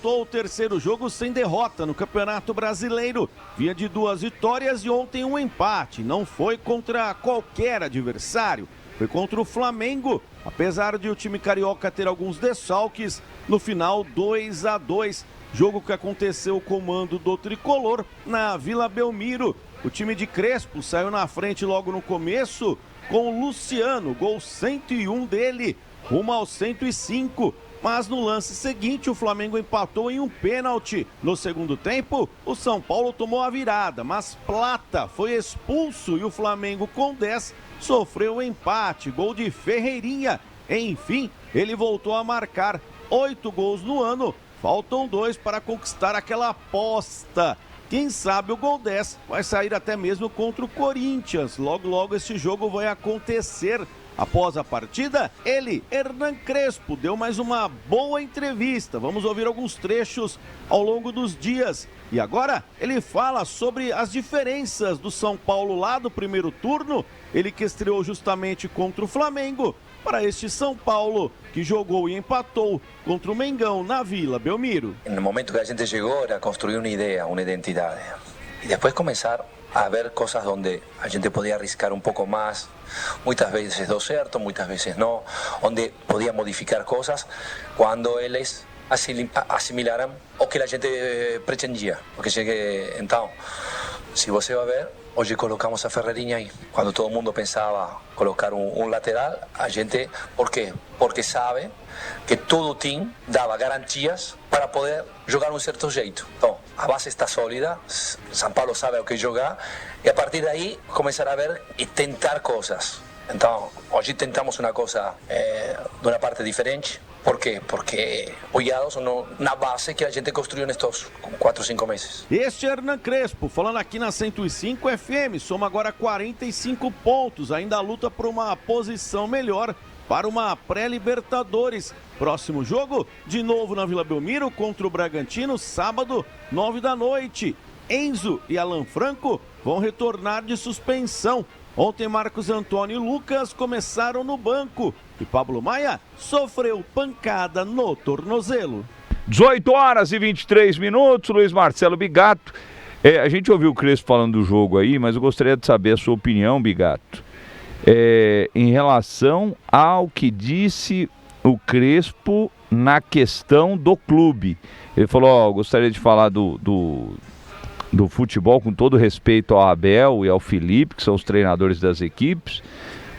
voltou ao terceiro jogo sem derrota no Campeonato Brasileiro. Vinha de 2 vitórias e ontem um empate. Não foi contra qualquer adversário, foi contra o Flamengo. Apesar de o time carioca ter alguns desfalques, no final 2-2. Jogo que aconteceu com o comando do tricolor na Vila Belmiro. O time de Crespo saiu na frente logo no começo com o Luciano, gol 101 dele, rumo ao 105. Mas no lance seguinte o Flamengo empatou em um pênalti. No segundo tempo, o São Paulo tomou a virada, mas Plata foi expulso e o Flamengo com 10 sofreu o empate, gol de Ferreirinha. Enfim, ele voltou a marcar 8 gols no ano. Faltam 2 para conquistar aquela aposta. Quem sabe o gol 10 vai sair até mesmo contra o Corinthians. Logo, logo esse jogo vai acontecer. Após a partida, ele, Hernan Crespo, deu mais uma boa entrevista. Vamos ouvir alguns trechos ao longo dos dias. E agora ele fala sobre as diferenças do São Paulo lá do primeiro turno. Ele que estreou justamente contra o Flamengo, para este São Paulo, que jogou e empatou contra o Mengão na Vila Belmiro. No momento que a gente chegou, era construir uma ideia, uma identidade. E depois começar a ver coisas onde a gente podia arriscar um pouco mais. Muitas vezes deu certo, muitas vezes não. Onde podia modificar coisas quando eles assimilaram o que a gente pretendia. Porque então, se você vai ver, hoje colocamos a Ferreirinha aí. Quando todo mundo pensava colocar um lateral, a gente... Por quê? Porque sabe que todo o time dava garantias para poder jogar um certo jeito. Então, a base está sólida, São Paulo sabe o que jogar, e a partir daí começar a ver e tentar coisas. Então, hoje tentamos uma coisa de uma parte diferente. Por quê? Porque olhados na base que a gente construiu nestes 4 ou 5 meses. Este é Hernan Crespo, falando aqui na 105 FM, soma agora 45 pontos, ainda luta por uma posição melhor para uma pré-Libertadores. Próximo jogo, de novo na Vila Belmiro contra o Bragantino, sábado, 9 da noite. Enzo e Alan Franco vão retornar de suspensão. Ontem Marcos Antônio e Lucas começaram no banco e Pablo Maia sofreu pancada no tornozelo. 18h23, Luiz Marcelo Bigato. A gente ouviu o Crespo falando do jogo aí, mas eu gostaria de saber a sua opinião, Bigato, em relação ao que disse o Crespo na questão do clube. Ele falou, gostaria de falar do futebol, com todo respeito ao Abel e ao Felipe, que são os treinadores das equipes,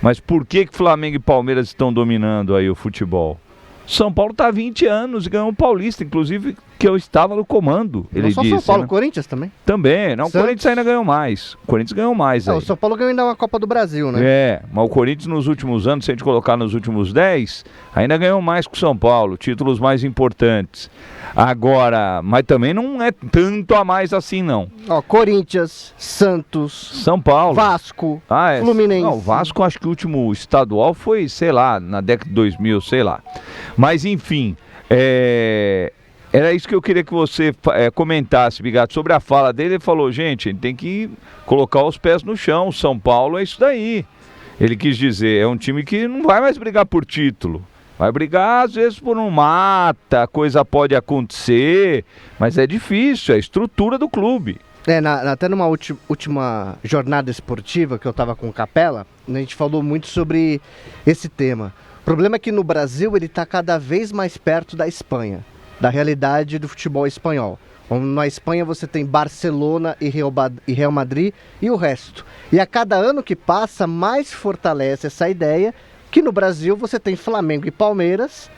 mas por que Flamengo e Palmeiras estão dominando aí o futebol? São Paulo está há 20 anos e ganhou um Paulista, inclusive que eu estava no comando, ele disse. São Paulo, né? Corinthians também. Também, não, Santos. O Corinthians ainda ganhou mais. O Corinthians ganhou mais aí. O São Paulo ganhou ainda uma Copa do Brasil, né? Mas o Corinthians nos últimos anos, se a gente colocar nos últimos 10, ainda ganhou mais que o São Paulo, títulos mais importantes. Agora, mas também não é tanto a mais assim, não. Corinthians, Santos, São Paulo, Vasco, Fluminense. Não, o Vasco acho que o último estadual foi, sei lá, na década de 2000, sei lá. Mas enfim, era isso que eu queria que você comentasse, Bigato, sobre a fala dele. Ele falou, gente, a gente tem que colocar os pés no chão, São Paulo é isso daí. Ele quis dizer, é um time que não vai mais brigar por título. Vai brigar, às vezes, por um mata, a coisa pode acontecer, mas é difícil, é a estrutura do clube. Até numa última jornada esportiva que eu estava com o Capela, a gente falou muito sobre esse tema. O problema é que no Brasil ele está cada vez mais perto da Espanha, da realidade do futebol espanhol. Na Espanha você tem Barcelona e Real Madrid e o resto. E a cada ano que passa, mais fortalece essa ideia que no Brasil você tem Flamengo e Palmeiras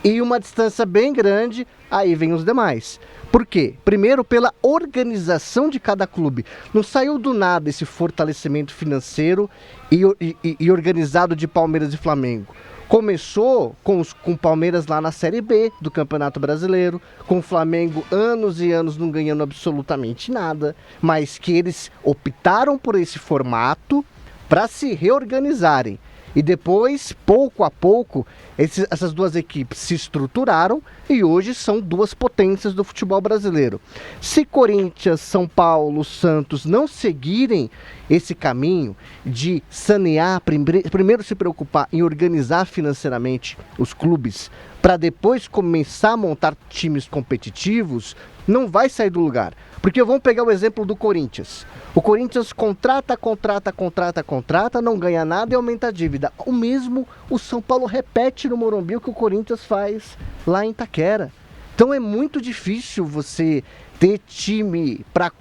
e uma distância bem grande, aí vem os demais. Por quê? Primeiro, pela organização de cada clube. Não saiu do nada esse fortalecimento financeiro e organizado de Palmeiras e Flamengo. Começou com o Palmeiras lá na Série B do Campeonato Brasileiro, com o Flamengo anos e anos não ganhando absolutamente nada, mas que eles optaram por esse formato para se reorganizarem. E depois, pouco a pouco, essas duas equipes se estruturaram e hoje são duas potências do futebol brasileiro. Se Corinthians, São Paulo, Santos não seguirem esse caminho de sanear, primeiro se preocupar em organizar financeiramente os clubes para depois começar a montar times competitivos, não vai sair do lugar. Porque vamos pegar o exemplo do Corinthians. O Corinthians contrata, não ganha nada e aumenta a dívida. O mesmo o São Paulo repete no Morumbi o que o Corinthians faz lá em Itaquera. Então é muito difícil você ter time para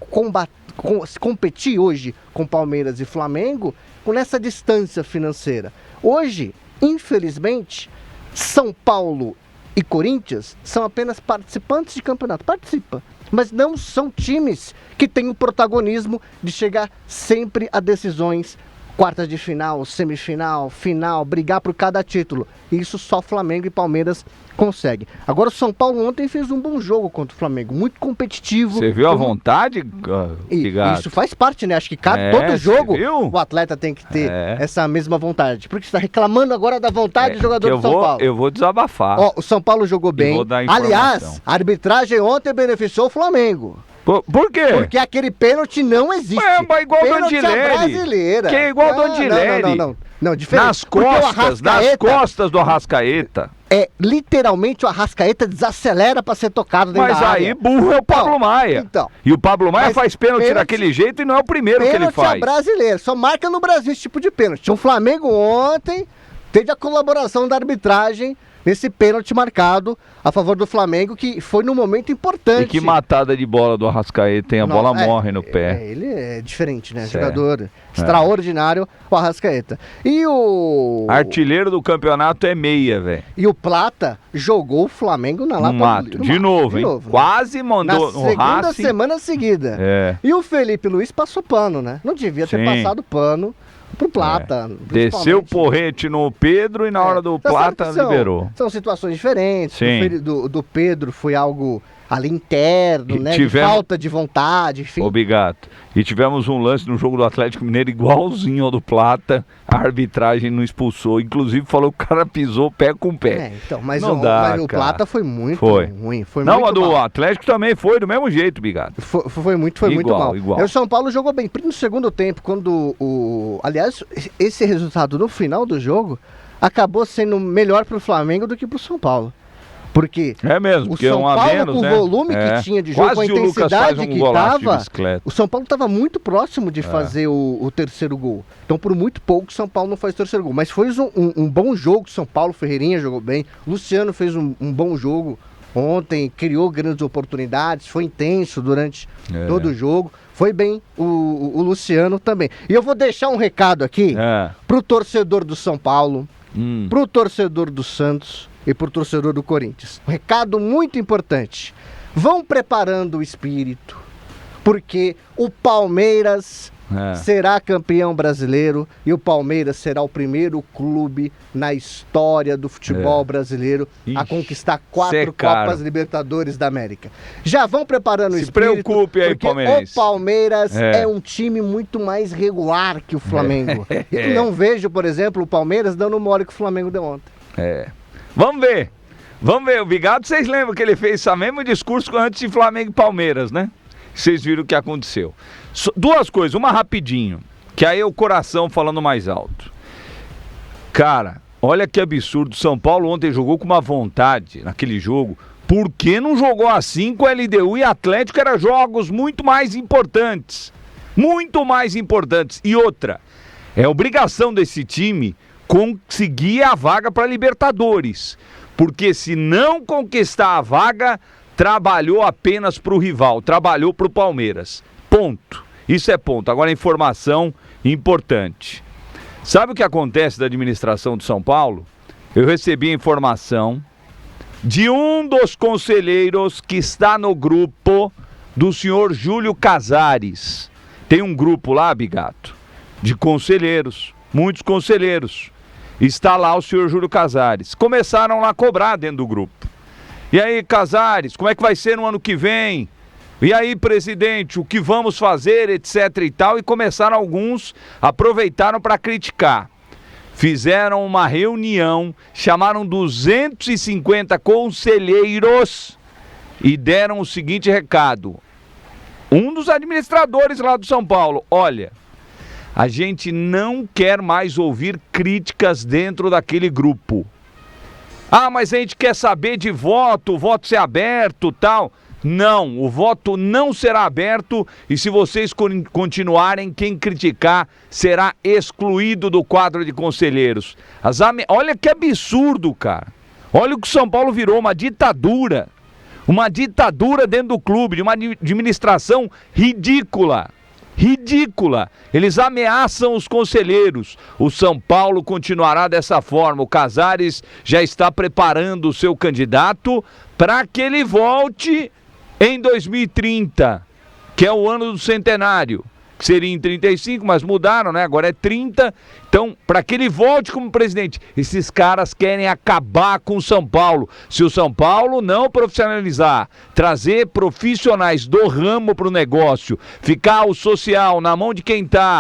competir hoje com Palmeiras e Flamengo com essa distância financeira. Hoje, infelizmente, São Paulo e Corinthians são apenas participantes de campeonato. Participa, mas não são times que têm o protagonismo de chegar sempre a decisões, quartas de final, semifinal, final, brigar por cada título. Isso só Flamengo e Palmeiras conseguem. Agora o São Paulo ontem fez um bom jogo contra o Flamengo, muito competitivo. Você viu a vontade, Bigato? Isso faz parte, né? Acho que todo jogo o atleta tem que ter essa mesma vontade. Porque você está reclamando agora da vontade do jogador do São Paulo. Eu vou desabafar. Ó, o São Paulo jogou bem. Vou dar informação. Aliás, a arbitragem ontem beneficiou o Flamengo. Por quê? Porque aquele pênalti não existe. É igual o Dandileri. Brasileira. Que é igual o Dandileri. Não, diferente. Nas costas do Arrascaeta. É, literalmente o Arrascaeta desacelera para ser tocado dentro da área. Mas aí burro é o Pablo Maia. Então, e o Pablo Maia faz pênalti daquele jeito e não é o primeiro que ele faz. Pênalti brasileiro, só marca no Brasil esse tipo de pênalti. O Flamengo ontem teve a colaboração da arbitragem nesse pênalti marcado a favor do Flamengo, que foi num momento importante. E que matada de bola do Arrascaeta, hein? A bola morre no pé. Ele é diferente, né? Jogador extraordinário, o Arrascaeta. E o... artilheiro do campeonato é meia, velho. E o Plata jogou o Flamengo na lata. De novo. Quase mandou no segunda Racing. Semana seguida. E o Felipe Luiz passou pano, né? Não devia ter passado pano pro Plata. Desceu o porrete no Pedro e na hora do Plata liberou. São situações diferentes. Do Pedro foi algo ali interno, né? De falta de vontade, enfim. Bigato. E tivemos um lance no jogo do Atlético Mineiro igualzinho ao do Plata. A arbitragem não expulsou. Inclusive falou que o cara pisou pé com pé. Mas o Plata foi muito ruim. Do Atlético também foi do mesmo jeito, Bigato. Foi muito mal. Igual. O São Paulo jogou bem. No segundo tempo, quando aliás, esse resultado no final do jogo acabou sendo melhor pro Flamengo do que pro São Paulo. Porque o São Paulo, com o volume que tinha de jogo, com a intensidade que estava, o São Paulo estava muito próximo de fazer o terceiro gol. Então, por muito pouco, o São Paulo não faz o terceiro gol. Mas foi um bom jogo. São Paulo, Ferreirinha jogou bem. Luciano fez um bom jogo ontem, criou grandes oportunidades, foi intenso durante todo o jogo. Foi bem o Luciano também. E eu vou deixar um recado aqui pro torcedor do São Paulo, pro torcedor do Santos e por torcedor do Corinthians. Um recado muito importante. Vão preparando o espírito, porque o Palmeiras será campeão brasileiro e o Palmeiras será o primeiro clube na história do futebol brasileiro a conquistar 4 Copas Libertadores da América. Já vão preparando o espírito. Se preocupe aí, Palmeiras. O Palmeiras é um time muito mais regular que o Flamengo. Eu não vejo, por exemplo, o Palmeiras dando mole que o Flamengo deu ontem. Vamos ver. O Bigato, vocês lembram que ele fez esse mesmo discurso antes de Flamengo e Palmeiras, né? Vocês viram o que aconteceu. Duas coisas, uma rapidinho, que aí é o coração falando mais alto. Cara, olha que absurdo. São Paulo ontem jogou com uma vontade naquele jogo. Por que não jogou assim com a LDU e Atlético? Eram jogos muito mais importantes. Muito mais importantes. E outra, é obrigação desse time conseguir a vaga para Libertadores, porque se não conquistar a vaga, trabalhou apenas para o rival, trabalhou para o Palmeiras, ponto, isso é ponto. Agora informação importante, sabe o que acontece da administração de São Paulo? Eu recebi a informação de um dos conselheiros que está no grupo do senhor Júlio Casares. Tem um grupo lá, Bigato, de conselheiros, muitos conselheiros. Está lá o senhor Júlio Casares. Começaram lá a cobrar dentro do grupo. E aí, Casares, como é que vai ser no ano que vem? E aí, presidente, o que vamos fazer, etc e tal. E começaram alguns, aproveitaram para criticar. Fizeram uma reunião, chamaram 250 conselheiros e deram o seguinte recado. Um dos administradores lá do São Paulo, olha... A gente não quer mais ouvir críticas dentro daquele grupo. Ah, mas a gente quer saber de voto, o voto ser aberto, tal. Não, o voto não será aberto e se vocês continuarem, quem criticar será excluído do quadro de conselheiros. Olha que absurdo, cara. Olha o que o São Paulo virou, uma ditadura. Uma ditadura dentro do clube, de uma administração ridícula. Ridícula. Eles ameaçam os conselheiros. O São Paulo continuará dessa forma. O Casares já está preparando o seu candidato para que ele volte em 2030, que é o ano do centenário, que seria em 35, mas mudaram, né? Agora é 30. Então, para que ele volte como presidente, esses caras querem acabar com o São Paulo. Se o São Paulo não profissionalizar, trazer profissionais do ramo para o negócio, ficar o social na mão de quem está